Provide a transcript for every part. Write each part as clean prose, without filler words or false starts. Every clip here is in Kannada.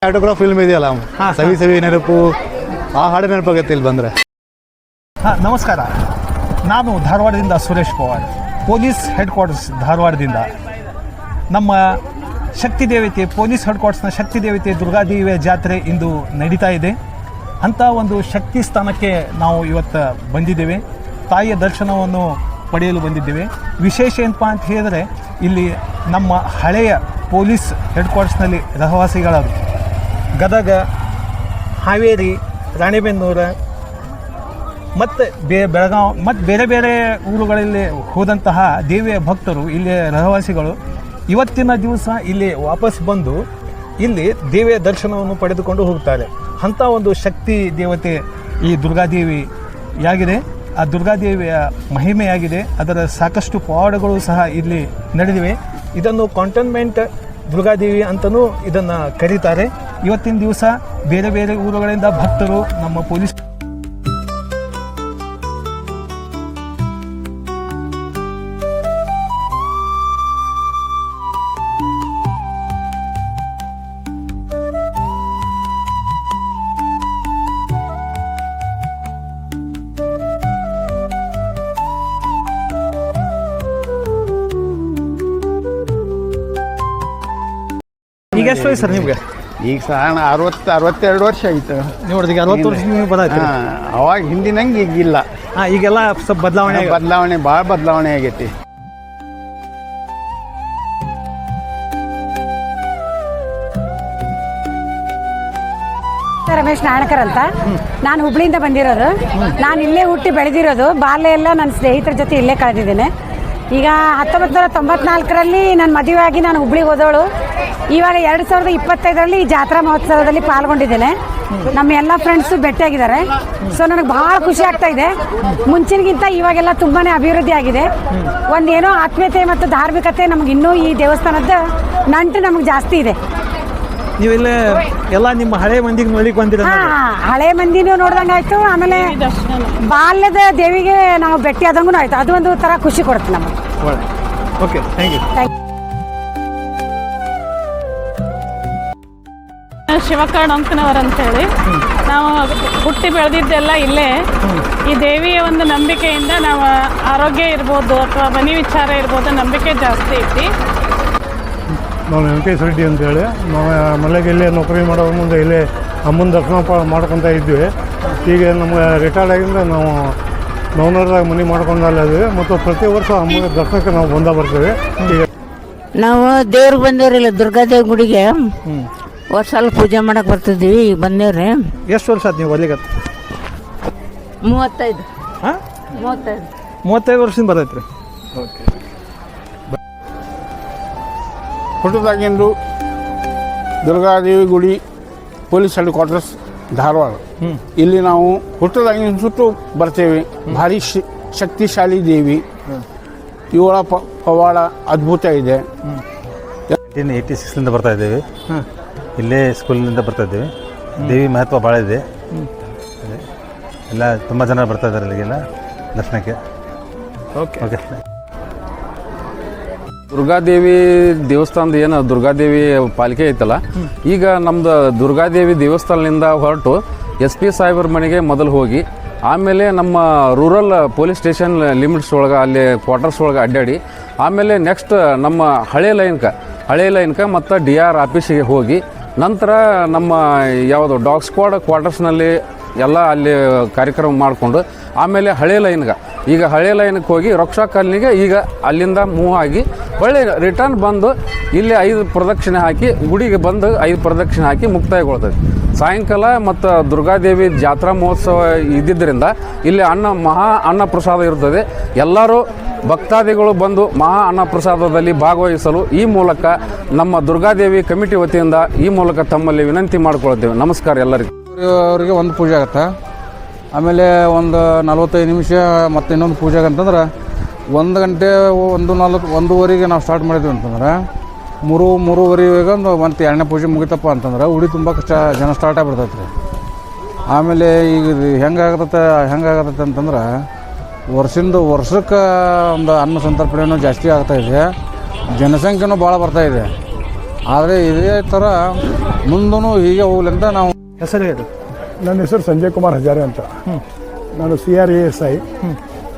ಆಟೋಗ್ರಾಫ್ ಫಿಲ್ಮ್ ಇದೆಯಲ್ಲ, ಸವಿ ಸವಿ ನೆನಪು, ಆ ಹಾಡು ನೆನಪಾಗುತ್ತೆ ಇಲ್ಲಿ ಬಂದರೆ. ನಮಸ್ಕಾರ, ನಾನು ಧಾರವಾಡದಿಂದ Suresh Pawar, police headquarters ಧಾರವಾಡದಿಂದ. ನಮ್ಮ ಶಕ್ತಿ ದೇವತೆ, ಪೊಲೀಸ್ ಹೆಡ್ ಕ್ವಾರ್ಟರ್ಸ್ನ ಶಕ್ತಿ ದೇವತೆ ದುರ್ಗಾದೇವಿಯ ಜಾತ್ರೆ ಇಂದು ನಡೀತಾ ಇದೆ. ಅಂಥ ಒಂದು ಶಕ್ತಿ ಸ್ಥಾನಕ್ಕೆ ನಾವು ಇವತ್ತು ಬಂದಿದ್ದೇವೆ. ತಾಯಿಯ ದರ್ಶನವನ್ನು ಪಡೆಯಲು ಬಂದಿದ್ದೇವೆ. ವಿಶೇಷ ಏನಪ್ಪ ಅಂತ ಹೇಳಿದರೆ, ಇಲ್ಲಿ ನಮ್ಮ ಹಳೆಯ ಪೊಲೀಸ್ ಹೆಡ್ ಕ್ವಾರ್ಟರ್ಸ್ನಲ್ಲಿ ರಹವಾಸಿಗಳಾದ ಗದಗ, ಹಾವೇರಿ, ರಾಣೆಬೆನ್ನೂರು ಮತ್ತು ಬೆಳಗಾವಿ ಮತ್ತು ಬೇರೆ ಬೇರೆ ಊರುಗಳಲ್ಲಿ ಹೋದಂತಹ ದೇವಿಯ ಭಕ್ತರು, ಇಲ್ಲಿ ರಹವಾಸಿಗಳು ಇವತ್ತಿನ ದಿವಸ ಇಲ್ಲಿ ವಾಪಸ್ ಬಂದು ಇಲ್ಲಿ ದೇವಿಯ ದರ್ಶನವನ್ನು ಪಡೆದುಕೊಂಡು ಹೋಗ್ತಾರೆ. ಅಂಥ ಒಂದು ಶಕ್ತಿ ದೇವತೆ ಈ ದುರ್ಗಾದೇವಿಯಾಗಿದೆ. ಆ ದುರ್ಗಾದೇವಿಯ ಮಹಿಮೆಯಾಗಿದೆ. ಅದರ ಸಾಕಷ್ಟು ಪವಾಡಗಳು ಸಹ ಇಲ್ಲಿ ನಡೆದಿವೆ. ಇದನ್ನು ಕಾಂಟೋನ್ಮೆಂಟ್ ದುರ್ಗಾದೇವಿ ಅಂತಲೂ ಇದನ್ನು ಕರೀತಾರೆ. ಇವತ್ತಿನ ದಿವಸ ಬೇರೆ ಬೇರೆ ಊರುಗಳಿಂದ ಭಕ್ತರು ನಮ್ಮ ಪೊಲೀಸ್ ಈಗ ಎಷ್ಟು ವಯಸ್ಸು ಸರ್ ನಿಮಗೆ? ಈಗ ಸಹ 62 ವರ್ಷ ಆಯಿತು. ನೋಡಿದ 60 ವರ್ಷ ನೀವು ಬದಾಯ್ತು. ಅವಾಗ ಹಿಂದಿನಂಗೆ ಈಗಿಲ್ಲ. ಈಗೆಲ್ಲ ಸ್ವಲ್ಪ ಬದಲಾವಣೆ ಭಾಳ ಬದಲಾವಣೆ ಆಗೈತಿ. ರಮೇಶ್ ನಾಣಕರ್ ಅಂತ. ನಾನು ಹುಬ್ಳಿಯಿಂದ ಬಂದಿರೋದು. ನಾನು ಇಲ್ಲೇ ಹುಟ್ಟಿ ಬೆಳೆದಿರೋದು. ಬಾಲ್ಯ ಎಲ್ಲ ನನ್ನ ಸ್ನೇಹಿತರ ಜೊತೆ ಇಲ್ಲೇ ಕಳೆದಿದ್ದೇನೆ. ಈಗ 1994ರಲ್ಲಿ ನನ್ನ ಮದುವೆ ಆಗಿ ನಾನು ಹುಬ್ಳಿಗೆ ಹೋದವಳು. ಇವಾಗ 2025ರಲ್ಲಿ ಈ ಜಾತ್ರಾ ಮಹೋತ್ಸವದಲ್ಲಿ ಪಾಲ್ಗೊಂಡಿದ್ದೇನೆ. ನಮ್ಮ ಎಲ್ಲ ಫ್ರೆಂಡ್ಸು ಭೇಟಿಯಾಗಿದ್ದಾರೆ. ಸೊ ನನಗೆ ಭಾಳ ಖುಷಿ ಆಗ್ತಾ ಇದೆ. ಮುಂಚಿನಗಿಂತ ಇವಾಗೆಲ್ಲ ತುಂಬಾ ಅಭಿವೃದ್ಧಿ ಆಗಿದೆ. ಒಂದೇನೋ ಆತ್ಮೀಯತೆ ಮತ್ತು ಧಾರ್ಮಿಕತೆ ನಮ್ಗೆ ಇನ್ನೂ ಈ ದೇವಸ್ಥಾನದ ನಂಟು ನಮಗೆ ಜಾಸ್ತಿ ಇದೆ. ನೀವೆಲ್ಲ ಎಲ್ಲ ನಿಮ್ಮ ಹಳೆ ಮಂದಿಗೆ ನೋಡ್ಲಿಕ್ಕೆ ಬಂದಿರ? ಹಳೆ ಮಂದಿನೂ ನೋಡ್ದಂಗೆ ಆಯ್ತು. ಆಮೇಲೆ ಬಾಲ್ಯದ ದೇವಿಗೆ ನಾವು ಭೇಟಿ ಆದಂಗೂ ಆಯ್ತು. ಅದು ಒಂದು ಥರ ಖುಷಿ ಕೊಡುತ್ತೆ ನಮಗೆ. Okay, thank you. Shivakarna Ankanavar ಅಂತೇಳಿ. ನಾವು ಹುಟ್ಟಿ ಬೆಳೆದಿದ್ದೆಲ್ಲ ಇಲ್ಲೇ. ಈ ದೇವಿಯ ಒಂದು ನಂಬಿಕೆಯಿಂದ ನಾವು ಆರೋಗ್ಯ ಇರ್ಬೋದು ಅಥವಾ ಮನೆ ವಿಚಾರ ಇರ್ಬೋದು, ನಂಬಿಕೆ ಜಾಸ್ತಿ ಐತಿ. ನಾವು ವೆಂಕಟೇಶ್ ರೆಡ್ಡಿ ಅಂತೇಳಿ ನಾವು ಮನೆಗೆ ಇಲ್ಲೇ ನೌಕರಿ ಮಾಡೋ ಮುಂದೆ ಇಲ್ಲೇ ಅಮ್ಮನ ದರ್ಶನ ಮಾಡ್ಕೊತ ಇದ್ವಿ. ಈಗ ನಮ್ಗೆ ರಿಟೈರ್ಡ್ ಆಗಿಂದ ನಾವು ನವನೂರದಾಗ ಮನೆ ಮಾಡ್ಕೊಂಡಲ್ಲ ಇದ್ವಿ. ಮತ್ತು ಪ್ರತಿ ವರ್ಷ ಅಮ್ಮನ ದರ್ಶನಕ್ಕೆ ನಾವು ಬಂದ ಬರ್ತೀವಿ. ಈಗ ನಾವು ದೇವ್ರಿಗೆ ಬಂದೇವ್ರಿಲ್ಲ, ದುರ್ಗಾದೇವಿ ಗುಡಿಗೆ ವರ್ಷ ಪೂಜೆ ಮಾಡಕ್ಕೆ ಬರ್ತಿದ್ವಿ. ಈಗ ಬಂದೇವ್ರಿ. ಎಷ್ಟು ವರ್ಷ ಆಯ್ತು ನೀವು ಅಲ್ಲಿಗೆ? 35. 35 ವರ್ಷದಿಂದ ಬರ್ತೈತ್ರಿ. ಓಕೆ. ಹುಟ್ಟದಾಗಿಂದು ದುರ್ಗಾದೇವಿ ಗುಡಿ, ಪೊಲೀಸ್ ಹೆಡ್ ಕ್ವಾರ್ಟರ್ಸ್ ಧಾರವಾಡ. ಇಲ್ಲಿ ನಾವು ಹುಟ್ಟದಾಗಿನ ಸುಟ್ಟು ಬರ್ತೇವೆ. ಭಾರಿ ಶಕ್ತಿಶಾಲಿ ದೇವಿ. ಇವಳ ಪವಾಡ ಅದ್ಭುತ ಇದೆ. 1986 ಬರ್ತಾ ಇದ್ದೇವೆ. ಇಲ್ಲೇ ಸ್ಕೂಲಿನಿಂದ ಬರ್ತಾ ಇದ್ದೇವೆ. ದೇವಿ ಮಹತ್ವ ಭಾಳ ಇದೆ. ಎಲ್ಲ ತುಂಬ ಜನ ಬರ್ತಾ ಇದ್ದಾರೆ ಇಲ್ಲಿಗೆಲ್ಲ ದರ್ಶನಕ್ಕೆ. ಓಕೆ. ದುರ್ಗಾದೇವಿ ದೇವಸ್ಥಾನದ ಏನು ದುರ್ಗಾದೇವಿ ಪಾಲಿಕೆ ಐತಲ್ಲ, ಈಗ ನಮ್ದು ದುರ್ಗಾದೇವಿ ದೇವಸ್ಥಾನದಿಂದ ಹೊರಟು SP ಸಾಹೇಬ್ರ ಮನೆಗೆ ಮೊದಲು ಹೋಗಿ, ಆಮೇಲೆ ನಮ್ಮ ರೂರಲ್ ಪೊಲೀಸ್ ಸ್ಟೇಷನ್ ಲಿಮಿಟ್ಸ್ ಒಳಗೆ ಅಲ್ಲಿ ಕ್ವಾರ್ಟರ್ಸ್ ಒಳಗೆ ಅಡ್ಡಾಡಿ, ಆಮೇಲೆ ನೆಕ್ಸ್ಟ್ ನಮ್ಮ ಹಳೆ ಲೈನ್ಕ ಮತ್ತು DR ಆಫೀಸಿಗೆ ಹೋಗಿ, ನಂತರ ನಮ್ಮ ಯಾವುದು ಡಾಗ್ ಸ್ಕ್ವಾಡ್ ಕ್ವಾರ್ಟರ್ಸ್ನಲ್ಲಿ ಎಲ್ಲ ಅಲ್ಲಿ ಕಾರ್ಯಕ್ರಮ ಮಾಡಿಕೊಂಡು, ಆಮೇಲೆ ಹಳೆ ಲೈನ್ಗೆ ಹೋಗಿ ರಕ್ಷಾ ಕಾಲನಿಗೆ ಈಗ ಅಲ್ಲಿಂದ ಮೂವ್ ಆಗಿ ಒಳ್ಳೆ ರಿಟರ್ನ್ ಬಂದು ಇಲ್ಲಿ 5 ಪ್ರದಕ್ಷಿಣೆ ಹಾಕಿ ಗುಡಿಗೆ ಬಂದು 5 ಪ್ರದಕ್ಷಿಣೆ ಹಾಕಿ ಮುಕ್ತಾಯಗೊಳ್ತದೆ. ಸಾಯಂಕಾಲ ಮತ್ತು ದುರ್ಗಾದೇವಿ ಜಾತ್ರಾ ಮಹೋತ್ಸವ ಇದ್ದಿದ್ದರಿಂದ ಇಲ್ಲಿ ಮಹಾ ಅನ್ನ ಪ್ರಸಾದ ಇರ್ತದೆ. ಎಲ್ಲರೂ ಭಕ್ತಾದಿಗಳು ಬಂದು ಮಹಾ ಅನ್ನ ಪ್ರಸಾದದಲ್ಲಿ ಭಾಗವಹಿಸಲು ಈ ಮೂಲಕ ನಮ್ಮ ದುರ್ಗಾದೇವಿ ಕಮಿಟಿ ವತಿಯಿಂದ ಈ ಮೂಲಕ ತಮ್ಮಲ್ಲಿ ವಿನಂತಿ ಮಾಡಿಕೊಳ್ತೇವೆ. ನಮಸ್ಕಾರ ಎಲ್ಲರಿಗೂ. ಅವರಿಗೆ ಒಂದು ಪೂಜೆ ಆಗುತ್ತೆ. ಆಮೇಲೆ ಒಂದು 45 ನಿಮಿಷ ಮತ್ತು ಇನ್ನೊಂದು ಪೂಜೆ ಅಂತಂದ್ರೆ 1 ಗಂಟೆ 1:40 ನಾವು ಸ್ಟಾರ್ಟ್ ಮಾಡಿದ್ವಿ ಅಂತಂದ್ರೆ 3:30 ಮತ್ತು 2ನೇ ಪೂಜೆ ಮುಗಿತಪ್ಪ ಅಂತಂದ್ರೆ ಉಡಿ ತುಂಬ ಜನ ಸ್ಟಾರ್ಟ್ ಆಗಿಬಿಡ್ತೈತೆ ರೀ. ಆಮೇಲೆ ಈಗ ಹೆಂಗಾಗತ್ತೆ ಅಂತಂದ್ರೆ ವರ್ಷಕ್ಕೆ ಒಂದು ಅನ್ನ ಸಂತರ್ಪಣೆಯೂ ಜಾಸ್ತಿ ಆಗ್ತಾಯಿದೆ. ಜನಸಂಖ್ಯೆನೂ ಭಾಳ ಬರ್ತಾಯಿದೆ. ಆದರೆ ಇದೇ ಥರ ಮುಂದೂ ಹೀಗೆ ಹೋಗ್ಲಿ ಅಂತ ನಾವು. ಹೆಸರು ಹೇಳಿ. ನನ್ನ ಹೆಸರು ಸಂಜಯ್ ಕುಮಾರ್ ಹಜಾರೆ ಅಂತ. ನಾನು CRASI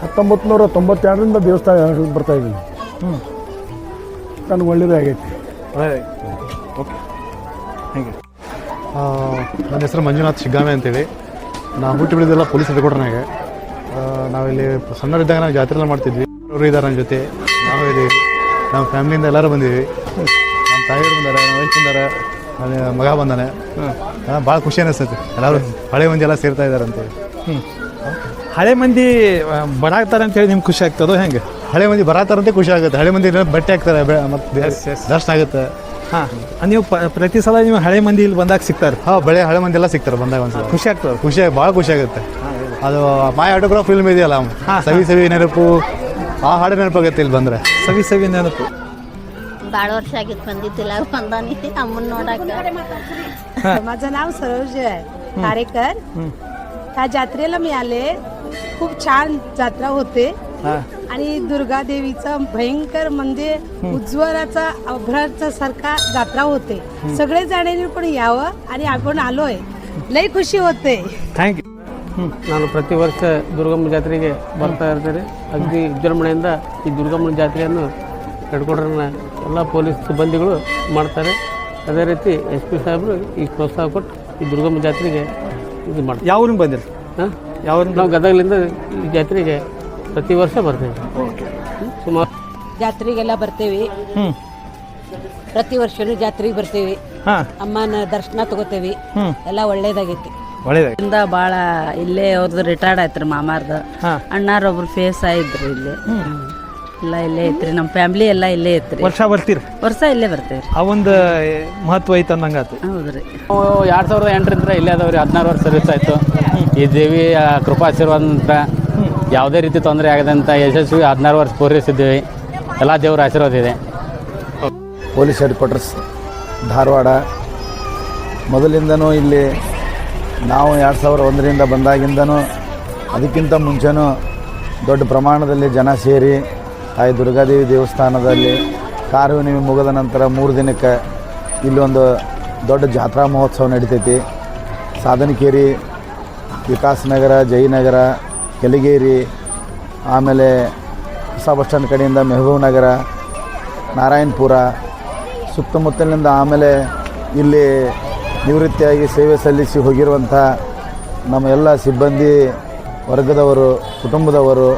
1992ರಿಂದ ದೇವಸ್ಥಾನ ಬರ್ತಾ ಇದ್ದೀನಿ. ನನಗೆ ಒಳ್ಳೇದೇ ಆಗೈತಿ. Okay, thank you. ನನ್ನ ಹೆಸರು ಮಂಜುನಾಥ್ ಶಿಗ್ಗಾಮೆ ಅಂತೇಳಿ. ನಾವು ಹುಟ್ಟಿ ಬೆಳೆದೆಲ್ಲ ಪೊಲೀಸ್ ಹೆಡ್ಕ್ವಾರ್ಟರ್ನಾಗ. ನಾವಿಲ್ಲಿ ಸಣ್ಣವರಿದ್ದಾಗ ನಾವು ಜಾತ್ರೆ ಎಲ್ಲ ಮಾಡ್ತಿದ್ವಿ. ಅವರು ಇದ್ದಾರೆ ನನ್ನ ಜೊತೆ, ನಾವು ಇದ್ದೀವಿ, ನಮ್ಮ ಫ್ಯಾಮಿಲಿಯಿಂದ ಎಲ್ಲರೂ ಬಂದೀವಿ. ನಮ್ಮ ತಾಯಿಯವರು ಬಂದಾರೆ, ನಮ್ಮ ವೈಫ್ ಬಂದಾರೆ, ನನ್ನ ಮಗ ಬಂದಾನೆ. ಭಾಳ ಖುಷಿ ಅನ್ನಿಸ್ತೈತಿ. ಎಲ್ಲರೂ ಹಳೆ ಮಂದಿ ಎಲ್ಲ ಸೇರ್ತಾ ಇದ್ದಾರೆ ಅಂತೇಳಿ. ಹಳೆ ಮಂದಿ ಬರಾಕ್ತಾರೆ ಅಂತೇಳಿ ನಿಮ್ಗೆ ಖುಷಿ ಆಗ್ತದೋ ಹೆಂಗೆ? ಹಳೆ ಮಂದಿ ಬರತ್ತಾರಂತೆ ಖುಷಿ ಆಗುತ್ತೆ. ಹಳೆ ಮಂದಿ ಬಟ್ಟೆ ಹಾಕ್ತಾರೆ ಮತ್ತು ದರ್ಶನ ಆಗುತ್ತೆ. ಹಾಂ, ನೀವು ಪ್ರತಿ ಸಲ ನೀವು ಹಳೆ ಮಂದಿ ಇಲ್ಲಿ ಬಂದಾಗ ಸಿಗ್ತಾರೆ? ಹಳೆ ಮಂದಿ ಎಲ್ಲ ಸಿಗ್ತಾರೆ ಬಂದಾಗ ಒಂದ್ಸಲ. ಖುಷಿ ಆಗ್ತದೆ. ಭಾಳ ಖುಷಿ ಆಗುತ್ತೆ. ಅದು ಮಾಯ ಆಟೋಗ್ರಾಫ್ ಫಿಲ್ಮ್ ಇದೆಯಲ್ಲ, ಸವಿ ಸವಿ ನೆನಪು, ಆ ಹಾಡು ನೆನಪಾಗುತ್ತೆ ಇಲ್ಲಿ ಬಂದರೆ. ಸವಿ ಸವಿ ನೆನಪು. ಭಾಳ ವರ್ಷ ಆಗಿತ್ತು ಬಂದಿದ್ದಿಲ್ಲ, ಬಂದಾನಿ ಅಮ್ಮನ ನೋಡಕ್ಕೆ. माझं नाव सरोज कारेकर. ह्या जत्रेला मी आले. खूप छान जत्रा होते आणि दुर्गा देवीचं भयंकर म्हणजे उज्ज्वलाचा अभ्राचा सारखा जत्रा होते. सगळे जाण्याने पण यावं आणि आपण आलोय, लई खुशी होते. Thank you. ನಾನು ಪ್ರತಿ ವರ್ಷ ದುರ್ಗಮ್ಮ ಜಾತ್ರೆಗೆ ಬರ್ತಾ ಇರ್ತಾರೆ. ಅಗದಿ ವಿಜೃಂಭಣೆಯಿಂದ ಈ ದುರ್ಗಮ್ಮನ ಜಾತ್ರೆಯನ್ನು ಹೆಡ್ಕ್ವಾರ್ಟರ್ನ ಎಲ್ಲ ಪೊಲೀಸ್ ಸಿಬ್ಬಂದಿಗಳು ಮಾಡ್ತಾರೆ. ಅದೇ ರೀತಿ SP ಸಾಹೇಬರು ಈ ಪ್ರೋತ್ಸಾಹ ಕೊಟ್ಟು ಈ ದುರ್ಗಮ್ಮ ಜಾತ್ರೆಗೆ ಇದು ಮಾಡ್ತಾರೆ. ಯಾವ ಊರಿಗೆ ಬಂದಿರಿ? ಯಾವ ನಾವು ಗದಗಲಿಂದ ಈ ಜಾತ್ರೆಗೆ ಪ್ರತಿ ವರ್ಷ ಬರ್ತೇವೆ. ಸುಮಾರು ಜಾತ್ರೆಗೆಲ್ಲ ಬರ್ತೇವೆ. ಪ್ರತಿ ವರ್ಷನೂ ಜಾತ್ರೆಗೆ ಬರ್ತೇವೆ. ಅಮ್ಮನ ದರ್ಶನ ತಗೋತೇವೆ. ಎಲ್ಲ ಒಳ್ಳೇದಾಗೈತಿ. ಒಳ್ಳೇದಾಗಿ ಭಾಳ ಇಲ್ಲೇ ಅವ್ರದ್ದು ರಿಟೈರ್ಡ್ ಆಯ್ತು ಮಾಮಾರ್ದು. ಅಣ್ಣಾರ ಒಬ್ರು ಫೇಸ್ ಆಯ್ತು ಇಲ್ಲಿ. ಎಲ್ಲ ಇಲ್ಲೇ ಐತ್ರಿ, ನಮ್ಮ ಫ್ಯಾಮಿಲಿ ಎಲ್ಲ ಇಲ್ಲೇ ಐತ್ರಿ. ವರ್ಷ ಬರ್ತೀರಿ? ವರ್ಷ ಇಲ್ಲೇ ಬರ್ತೇವೆ. ಆ ಒಂದು ಮಹತ್ವ ಐತೆ ಅನ್ನಂಗಾತು. ಹೌದ್ರಿ. 2008ರಿಂದ ಇಲ್ಲೇ ಅದಾವ್ರಿ. 16 ವರ್ಷ ಸರ್ವಿಸ್ ಆಯಿತು. ಈ ದೇವಿಯ ಕೃಪಾಶೀರ್ವಾದ ಅಂತ ಯಾವುದೇ ರೀತಿ ತೊಂದರೆ ಆಗದಂತ ಯಶಸ್ವಿ 16 ವರ್ಷ ಪೂರೈಸಿದ್ದೀವಿ. ಎಲ್ಲ ದೇವರ ಆಶೀರ್ವಾದ ಇದೆ. Police headquarters Dharwad. ಮೊದಲಿಂದನೂ ಇಲ್ಲಿ ನಾವು 2001ರಿಂದ ಬಂದಾಗಿಂದನೂ ಅದಕ್ಕಿಂತ ಮುಂಚೆನೂ ದೊಡ್ಡ ಪ್ರಮಾಣದಲ್ಲಿ ಜನ ಸೇರಿ ತಾಯಿ ದುರ್ಗಾದೇವಿ ದೇವಸ್ಥಾನದಲ್ಲಿ ಕಾರ್ಯನಿಮಿ ಮುಗಿದ ನಂತರ 3 ದಿನಕ್ಕೆ ಇಲ್ಲೊಂದು ದೊಡ್ಡ ಜಾತ್ರಾ ಮಹೋತ್ಸವ ನಡಿತೈತಿ. ಸಾಧನಕೇರಿ, ವಿಕಾಸನಗರ, ಜಯನಗರ, ಕೆಲಿಗೇರಿ, ಆಮೇಲೆ ಹೊಸ ಬಸ್ ಸ್ಟ್ಯಾಂಡ್ ಕಡೆಯಿಂದ ಮೆಹಬೂಬ್ ನಗರ, ನಾರಾಯಣಪುರ ಸುತ್ತಮುತ್ತಲಿನಿಂದ, ಆಮೇಲೆ ಇಲ್ಲಿ ನಿವೃತ್ತಿಯಾಗಿ ಸೇವೆ ಸಲ್ಲಿಸಿ ಹೋಗಿರುವಂಥ ನಮ್ಮ ಎಲ್ಲ ಸಿಬ್ಬಂದಿ ವರ್ಗದವರು, ಕುಟುಂಬದವರು,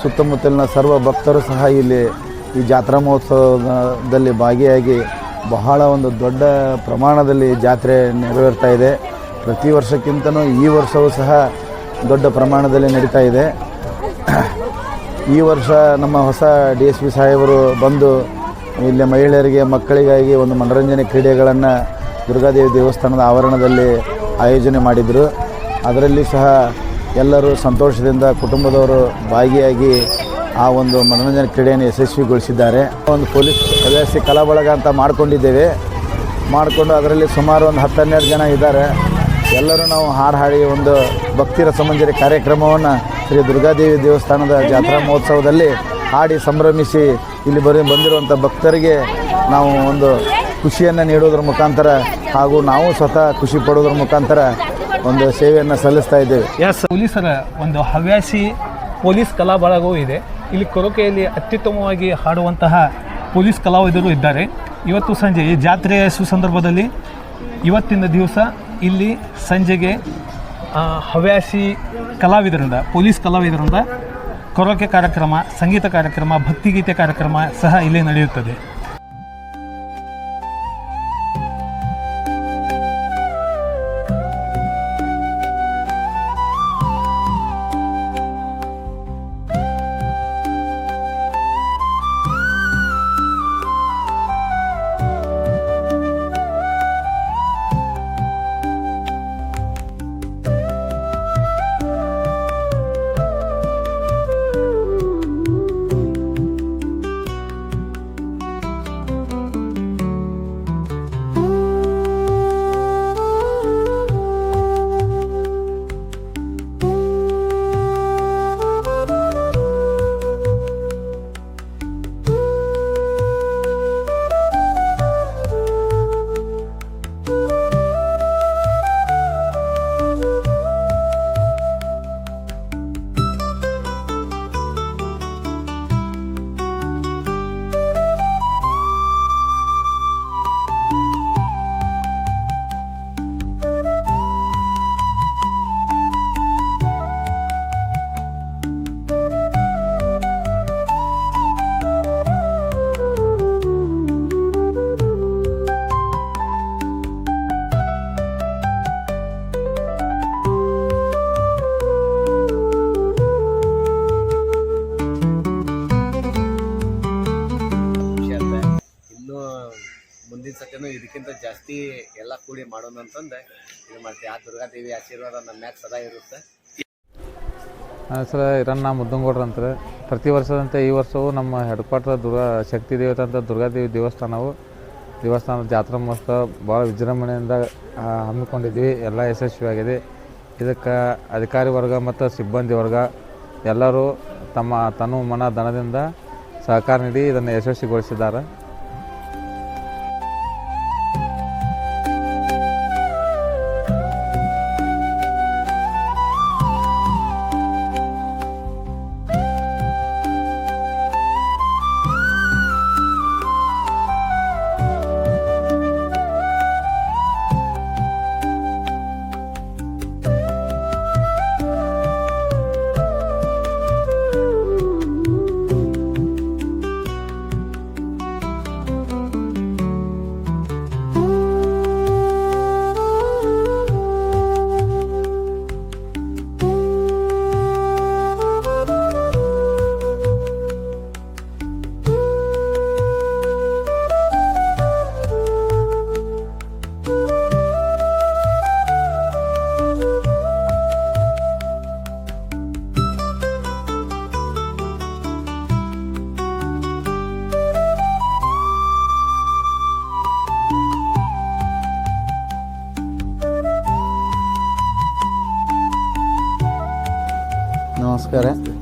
ಸುತ್ತಮುತ್ತಲಿನ ಸರ್ವ ಭಕ್ತರು ಸಹ ಇಲ್ಲಿ ಈ ಜಾತ್ರಾ ಮಹೋತ್ಸವದಲ್ಲಿ ಭಾಗಿಯಾಗಿ ಬಹಳ ಒಂದು ದೊಡ್ಡ ಪ್ರಮಾಣದಲ್ಲಿ ಜಾತ್ರೆ ನೆರವೇರ್ತಾ ಇದೆ. ಪ್ರತಿ ವರ್ಷಕ್ಕಿಂತನೂ ಈ ವರ್ಷವೂ ಸಹ ದೊಡ್ಡ ಪ್ರಮಾಣದಲ್ಲಿ ನಡೀತಾ ಇದೆ. ಈ ವರ್ಷ ನಮ್ಮ ಹೊಸ DSP ಸಾಹೇಬರು ಬಂದು ಇಲ್ಲಿ ಮಹಿಳೆಯರಿಗೆ, ಮಕ್ಕಳಿಗಾಗಿ ಒಂದು ಮನೋರಂಜನೆ ಕ್ರೀಡೆಗಳನ್ನು ದುರ್ಗಾದೇವಿ ದೇವಸ್ಥಾನದ ಆವರಣದಲ್ಲಿ ಆಯೋಜನೆ ಮಾಡಿದರು. ಅದರಲ್ಲಿ ಸಹ ಎಲ್ಲರೂ ಸಂತೋಷದಿಂದ ಕುಟುಂಬದವರು ಭಾಗಿಯಾಗಿ ಆ ಒಂದು ಮನೋರಂಜನೆ ಕ್ರೀಡೆಯನ್ನು ಯಶಸ್ವಿಗೊಳಿಸಿದ್ದಾರೆ. ಒಂದು ಪೊಲೀಸ್ ಹವ್ಯಾಸಿ ಕಲಾ ಬಳಗ ಅಂತ ಮಾಡಿಕೊಂಡಿದ್ದೇವೆ. ಮಾಡಿಕೊಂಡು ಅದರಲ್ಲಿ ಸುಮಾರು ಒಂದು 10-12 ಜನ ಇದ್ದಾರೆ. ಎಲ್ಲರೂ ನಾವು ಹಾಡು ಹಾಡಿ ಒಂದು ಭಕ್ತಿ ರಸಮಂಜರಿ ಕಾರ್ಯಕ್ರಮವನ್ನು ಶ್ರೀ ದುರ್ಗಾದೇವಿ ದೇವಸ್ಥಾನದ ಜಾತ್ರಾ ಮಹೋತ್ಸವದಲ್ಲಿ ಹಾಡಿ ಸಂಭ್ರಮಿಸಿ ಇಲ್ಲಿ ಬಂದಿರುವಂಥ ಭಕ್ತರಿಗೆ ನಾವು ಒಂದು ಖುಷಿಯನ್ನು ನೀಡೋದ್ರ ಮುಖಾಂತರ ಹಾಗೂ ನಾವು ಸ್ವತಃ ಖುಷಿ ಪಡೋದ್ರ ಮುಖಾಂತರ ಒಂದು ಸೇವೆಯನ್ನು ಸಲ್ಲಿಸ್ತಾ ಇದ್ದೇವೆ. ಪೊಲೀಸರ ಒಂದು ಹವ್ಯಾಸಿ ಪೊಲೀಸ್ ಕಲಾ ಬಳಗವೂ ಇದೆ. ಇಲ್ಲಿ ಕೊರಕೆಯಲ್ಲಿ ಅತ್ಯುತ್ತಮವಾಗಿ ಹಾಡುವಂತಹ ಪೊಲೀಸ್ ಕಲಾವಿದರು ಇದ್ದಾರೆ. ಇವತ್ತು ಸಂಜೆ ಈ ಜಾತ್ರೆಯ ಸುಸಂದರ್ಭದಲ್ಲಿ ಇವತ್ತಿನ ದಿವಸ ಇಲ್ಲಿ ಸಂಜೆಗೆ ಹವ್ಯಾಸಿ ಕಲಾವಿದರಿಂದ, ಪೊಲೀಸ್ ಕಲಾವಿದರಿಂದ ಕೊರಕೆ ಕಾರ್ಯಕ್ರಮ, ಸಂಗೀತ ಕಾರ್ಯಕ್ರಮ, ಭಕ್ತಿಗೀತೆ ಕಾರ್ಯಕ್ರಮ ಸಹ ಇಲ್ಲೇ ನಡೆಯುತ್ತದೆ. ಶಕ್ತಿ ಎಲ್ಲ ಕೂಡಿ ಮಾಡೋಣ ಅಂತಂದು ಇದು ಮಾಡ್ತೀವಿ. ಆ ದುರ್ಗಾದೇವಿ ಆಶೀರ್ವಾದ ನಮ್ಮ ಮ್ಯಾಗ ಸದಾ ಇರುತ್ತೆ. ನನ್ನ ಹೆಸರು ಹಿರಣ್ಣ ಮುದ್ದಂಗೌಡ್ರು ಅಂತಾರೆ. ಪ್ರತಿ ವರ್ಷದಂತೆ ಈ ವರ್ಷವೂ ನಮ್ಮ ಹೆಡ್ ಕ್ವಾರ್ಟರ್ ಶಕ್ತಿ ದೇವತೆ ಅಂತ ದುರ್ಗಾದೇವಿ ದೇವಸ್ಥಾನದ ಜಾತ್ರಾ ಮಹೋತ್ಸವ ಭಾಳ ವಿಜೃಂಭಣೆಯಿಂದ ಹಮ್ಮಿಕೊಂಡಿದ್ವಿ. ಎಲ್ಲ ಯಶಸ್ವಿಯಾಗಿದೆ. ಇದಕ್ಕೆ ಅಧಿಕಾರಿ ವರ್ಗ ಮತ್ತು ಸಿಬ್ಬಂದಿ ವರ್ಗ ಎಲ್ಲರೂ ತಮ್ಮ ತನು ಮನ ಧನದಿಂದ ಸಹಕಾರ ನೀಡಿ ಇದನ್ನು ಯಶಸ್ವಿಗೊಳಿಸಿದ್ದಾರೆ. ನಮಸ್ಕಾರ.